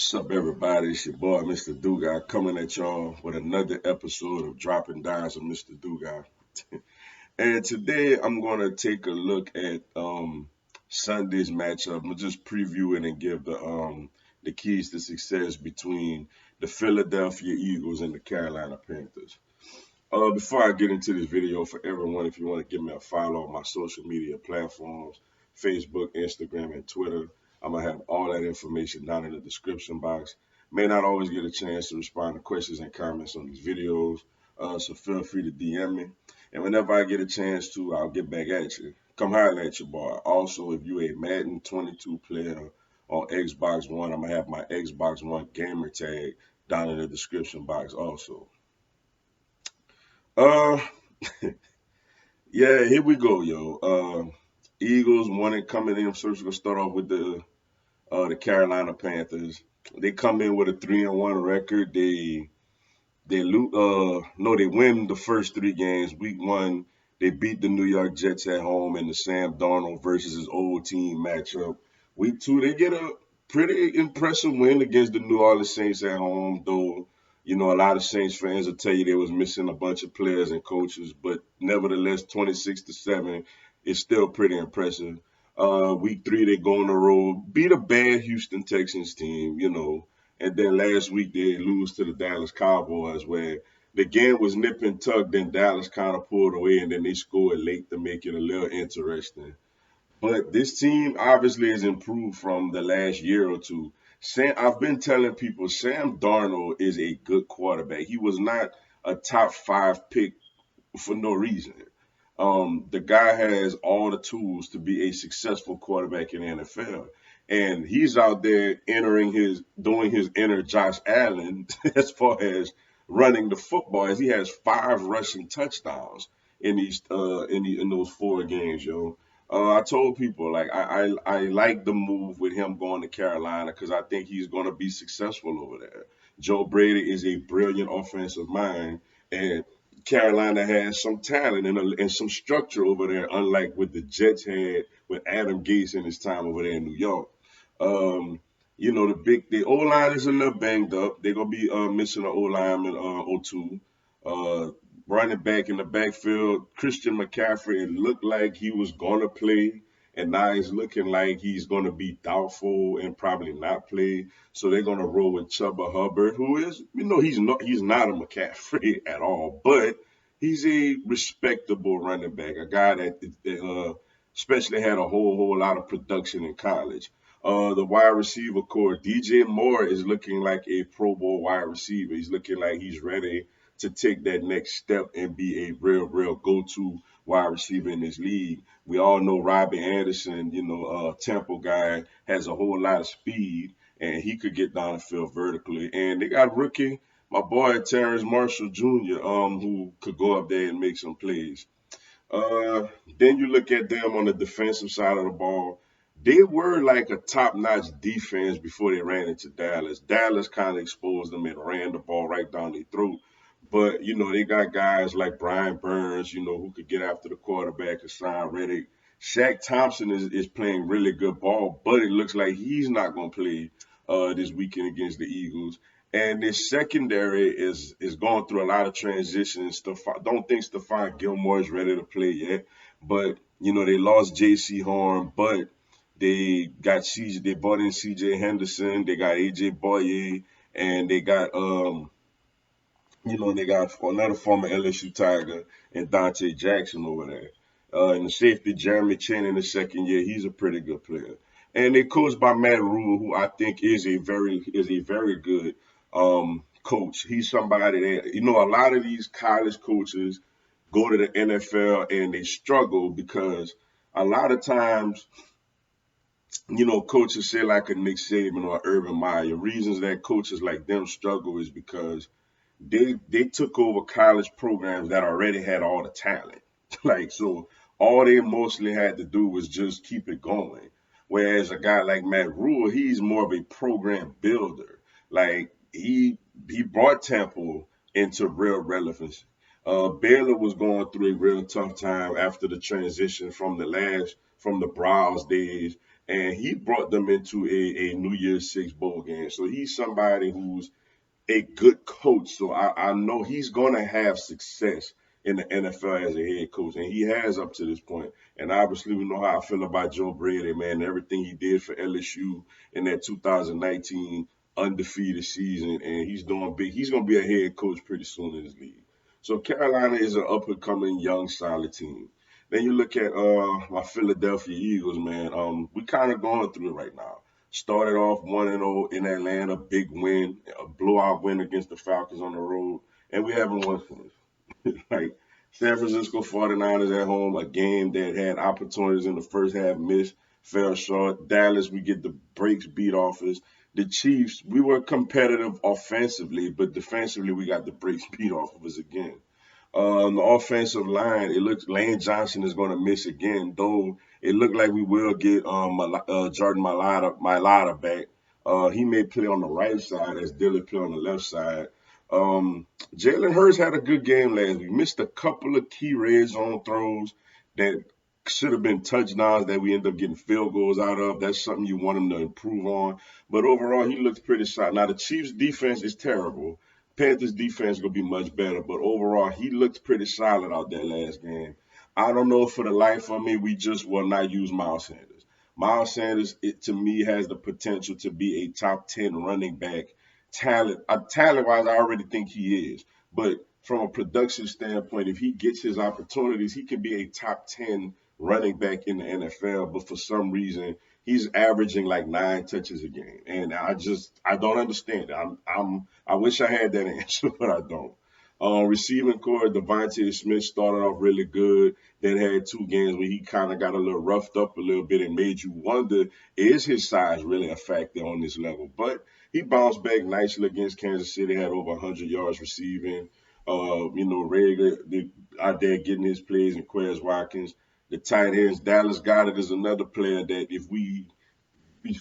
What's up, everybody? It's your boy, Mr. Dugai, coming at y'all with another episode of Dropping Dimes with Mr. Dugai. And today I'm going to take a look at Sunday's matchup. I'm going to just preview it and give the keys to success between the Philadelphia Eagles and the Carolina Panthers. Before I get into this video, for everyone, if you want to give me a follow on my social media platforms, Facebook, Instagram, and Twitter, I'm going to have all that information down in the description box. May not always get a chance to respond to questions and comments on these videos, so feel free to DM me. And whenever I get a chance to, I'll get back at you. Come holler at your boy. Also, if you're a Madden 22 player on Xbox One, I'm going to have my Xbox One gamer tag down in the description box also. Uh, yeah, here we go, yo. Eagles one and coming in. So we're gonna start off with the Carolina Panthers. They come in with a 3-1 record. They lose. No, they win the first three games. Week one, they beat the New York Jets at home in the Sam Darnold versus his old team matchup. Week two, they get a pretty impressive win against the New Orleans Saints at home, though. You know, a lot of Saints fans will tell you they was missing a bunch of players and coaches, but nevertheless, 26-7 is still pretty impressive. Week three, they go on the road, beat a bad Houston Texans team, and then last week they lose to the Dallas Cowboys, where the game was nip and tuck. Then Dallas kind of pulled away, and then they scored late to make it a little interesting. But this team obviously has improved from the last year or two. I've been telling people Sam Darnold is a good quarterback. He was not a top five pick for no reason. The guy has all the tools to be a successful quarterback in the NFL. And he's out there doing his inner Josh Allen as far as running the football, as he has 5 rushing touchdowns in those 4 games, yo. I told people like I like the move with him going to Carolina because I think he's going to be successful over there. Joe Brady is a brilliant offensive mind, and Carolina has some talent and some structure over there, unlike what the Jets had with Adam Gase in his time over there in New York. Um, the O line is a little banged up. They're gonna be missing an O lineman O2. Running back in the backfield, Christian McCaffrey. It looked like he was gonna play, and now it's looking like he's gonna be doubtful and probably not play. So they're gonna roll with Chuba Hubbard, who is, he's not a McCaffrey at all, but he's a respectable running back, a guy that especially had a whole lot of production in college. The wide receiver core, DJ Moore is looking like a Pro Bowl wide receiver. He's looking like he's ready to take that next step and be a real go-to wide receiver in this league. We all know Robbie Anderson, Temple guy, has a whole lot of speed, and he could get down the field vertically. And they got rookie, my boy Terrence Marshall Jr., who could go up there and make some plays. Uh, then you look at them on the defensive side of the ball. They were like a top-notch defense before they ran into Dallas. Dallas kind of exposed them and ran the ball right down their throat. But, they got guys like Brian Burns, who could get after the quarterback, Hassan Reddick. Shaq Thompson is playing really good ball, but it looks like he's not going to play this weekend against the Eagles. And this secondary is going through a lot of transition and stuff. I don't think Stephon Gilmore is ready to play yet. But, they lost J.C. Horn, but they brought in C.J. Henderson, they got A.J. Boye, and they got another former LSU Tiger and Dante Jackson over there. And the safety, Jeremy Chin in the second year, he's a pretty good player. And they're coached by Matt Rule, who I think is a very good coach. He's somebody that, a lot of these college coaches go to the NFL and they struggle because a lot of times, coaches say like a Nick Saban or Urban Meyer, reasons that coaches like them struggle is because they took over college programs that already had all the talent. Like, so all they mostly had to do was just keep it going. Whereas a guy like Matt Rule, he's more of a program builder. Like he brought Temple into real relevance. Baylor was going through a real tough time after the transition from the Browns days. and he brought them into a New Year's Six bowl game. So he's somebody who's a good coach. So I know he's going to have success in the NFL as a head coach, and he has up to this point. And obviously, we know how I feel about Joe Brady, man. Everything he did for LSU in that 2019 undefeated season, and he's doing big. He's going to be a head coach pretty soon in this league. So Carolina is an up and coming young solid team. Then you look at my Philadelphia Eagles, man. We kind of going through it right now. Started off 1-0 in Atlanta, big win, a blowout win against the Falcons on the road, and we haven't won since. Like San Francisco 49ers at home, a game that had opportunities in the first half, missed, fell short. Dallas, we get the breaks beat off us. The Chiefs, we were competitive offensively, but defensively, we got the breaks beat off of us again. On the offensive line, it looks Lane Johnson is going to miss again, though it looked like we will get Jordan Mailata back. He may play on the right side as Dillard play on the left side. Jalen Hurts had a good game last week. Missed a couple of key red zone throws that should have been touchdowns that we end up getting field goals out of. That's something you want him to improve on. But overall, he looks pretty solid. Now, the Chiefs' defense is terrible. Panthers defense gonna be much better, but overall he looked pretty solid out there last game. I don't know if for the life of me we just will not use Miles Sanders. Miles Sanders, it to me has the potential to be a top 10 running back. Talent wise, I already think he is, but from a production standpoint, if he gets his opportunities, he can be a top 10 running back in the NFL. But for some reason, he's averaging like 9 touches a game, and I don't understand it. I wish I had that answer, but I don't. Receiving core, Devontae Smith started off really good. Then had 2 games where he kind of got a little roughed up a little bit and made you wonder, is his size really a factor on this level? But he bounced back nicely against Kansas City, had over 100 yards receiving. Rager out there getting his plays, and Quez Watkins. The tight ends, Dallas Goedert is another player that if we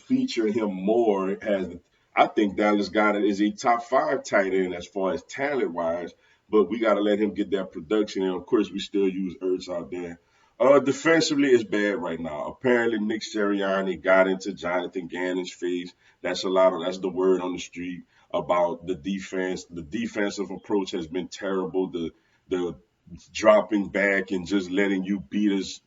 feature him more as I think Dallas Goedert is a top 5 tight end as far as talent wise, but we got to let him get that production. And of course, we still use Ertz out there. Defensively, it's bad right now. Apparently, Nick Sirianni got into Jonathan Gannon's face. That's the word on the street about the defense. The defensive approach has been terrible. The dropping back and just letting you beat us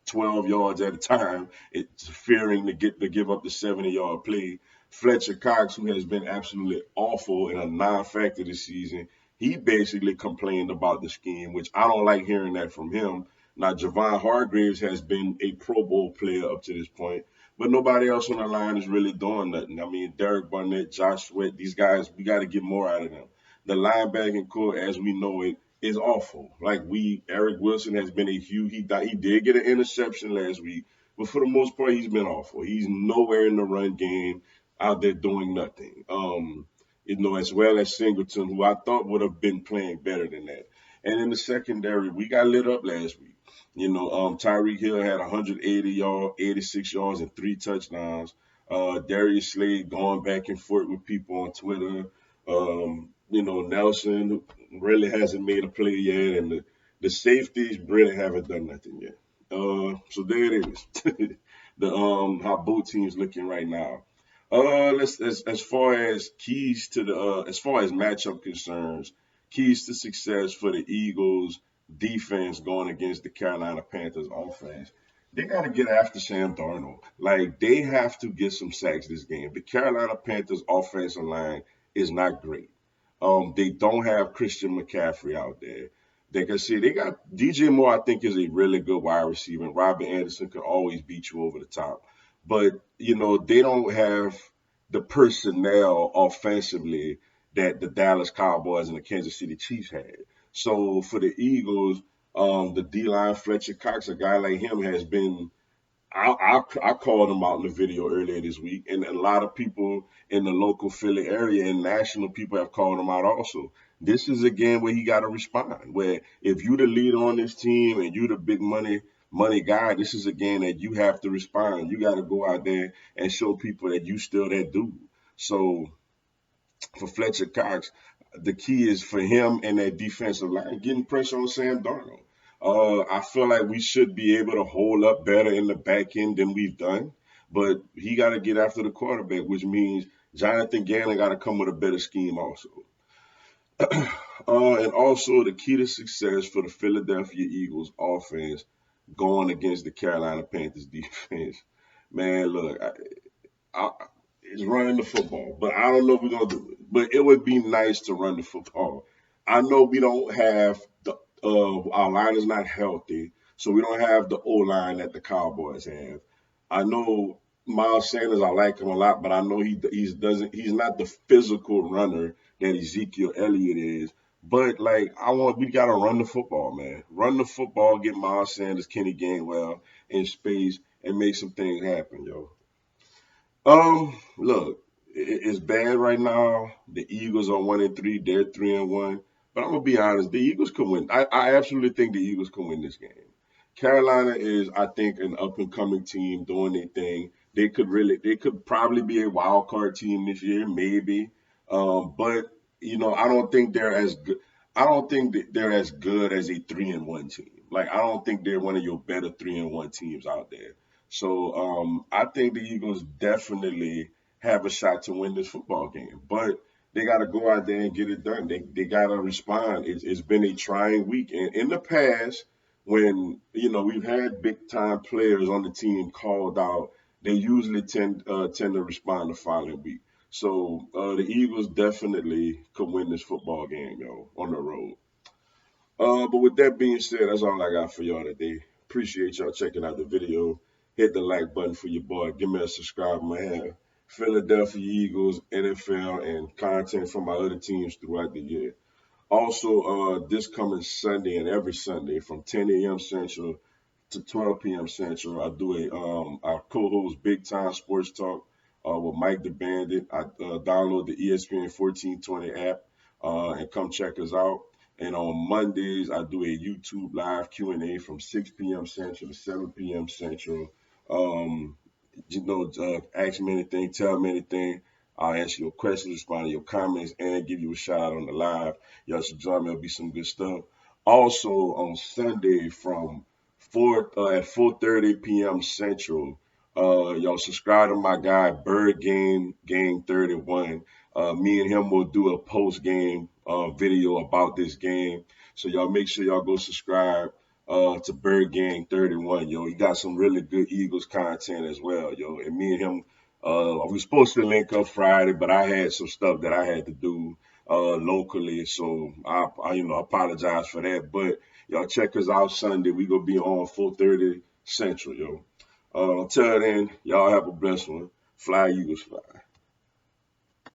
12 yards at a time, it's fearing to give up the 70-yard play. Fletcher Cox, who has been absolutely awful and a non-factor this season, he basically complained about the scheme, which I don't like hearing that from him. Now, Javon Hargraves has been a Pro Bowl player up to this point, but nobody else on the line is really doing nothing. I mean, Derek Barnett, Josh Sweat, these guys, we got to get more out of them. The linebacking core, as we know it, is awful. Eric Wilson has been he did get an interception last week, but for the most part, he's been awful. He's nowhere in the run game, out there doing nothing. As well as Singleton, who I thought would have been playing better than that. And in the secondary, we got lit up last week. Tyreek Hill had 86 yards and 3 touchdowns. Darius Slade going back and forth with people on Twitter. Nelson really hasn't made a play yet, and the safeties really haven't done nothing yet. So there it is. the How both teams looking right now. Let's as far as keys to the as far as matchup concerns, keys to success for the Eagles defense going against the Carolina Panthers offense. They got to get after Sam Darnold. Like they have to get some sacks this game. The Carolina Panthers offensive line is not great. They don't have Christian McCaffrey out there. They can see they got DJ Moore. I think is a really good wide receiver. And Robert Anderson could always beat you over the top, but they don't have the personnel offensively that the Dallas Cowboys and the Kansas City Chiefs had. So for the Eagles, the D line Fletcher Cox, a guy like him has been I called him out in the video earlier this week, and a lot of people in the local Philly area and national people have called him out also. This is a game where he got to respond. Where if you the leader on this team and you the big money guy, this is a game that you have to respond. You got to go out there and show people that you still that dude. So for Fletcher Cox, the key is for him and that defensive line getting pressure on Sam Darnold. I feel like we should be able to hold up better in the back end than we've done, but he got to get after the quarterback, which means Jonathan Gannon got to come with a better scheme also. And also the key to success for the Philadelphia Eagles offense going against the Carolina Panthers defense. Man, look, I, is running the football, but I don't know if we're gonna do it. But it would be nice to run the football. I know we don't have the our line is not healthy, so we don't have the O line that the Cowboys have. I know Miles Sanders, I like him a lot, but I know he's not the physical runner that Ezekiel Elliott is. But like we gotta run the football, man. Run the football, get Miles Sanders, Kenny Gainwell in space, and make some things happen, yo. Look, it's bad right now. The Eagles are 1-3. They're 3-1. But I'm gonna be honest, the Eagles can win. I absolutely think the Eagles can win this game. Carolina is, I think, an up and coming team doing their thing. They could probably be a wild card team this year, maybe. But I don't think they're as good. I don't think that they're as good as a 3-1 team. Like, I don't think they're one of your better 3-1 teams out there. So I think the Eagles definitely have a shot to win this football game, but they got to go out there and get it done. They got to respond. It's been a trying week, and in the past, when we've had big time players on the team called out, they usually tend to respond the following week. So the Eagles definitely could win this football game, on the road. But with that being said, that's all I got for y'all today. Appreciate y'all checking out the video. Hit the like button for your boy. Give me a subscribe, man. Philadelphia Eagles, NFL, and content from my other teams throughout the year. Also, this coming Sunday and every Sunday from 10 a.m. Central to 12 p.m. Central, I do I co-host Big Time Sports Talk with Mike the Bandit. I download the ESPN 1420 app and come check us out. And on Mondays, I do a YouTube live Q&A from 6 p.m. Central to 7 p.m. Central. Um, ask me anything, tell me anything. I'll answer your questions, respond to your comments, and give you a shout out on the live. Y'all should join me. It'll be some good stuff. Also on Sunday from 4:30 p.m. Central, y'all subscribe to my guy Bird Game 31. Me and him will do a post game video about this game. So y'all make sure y'all go subscribe to Bird Gang 31, yo. He got some really good Eagles content as well, yo. And me and him, we were supposed to link up Friday, but I had some stuff that I had to do locally, so I apologize for that. But y'all check us out Sunday. We gonna be on 4:30 Central, yo. Until then, y'all have a blessed one. Fly Eagles, fly.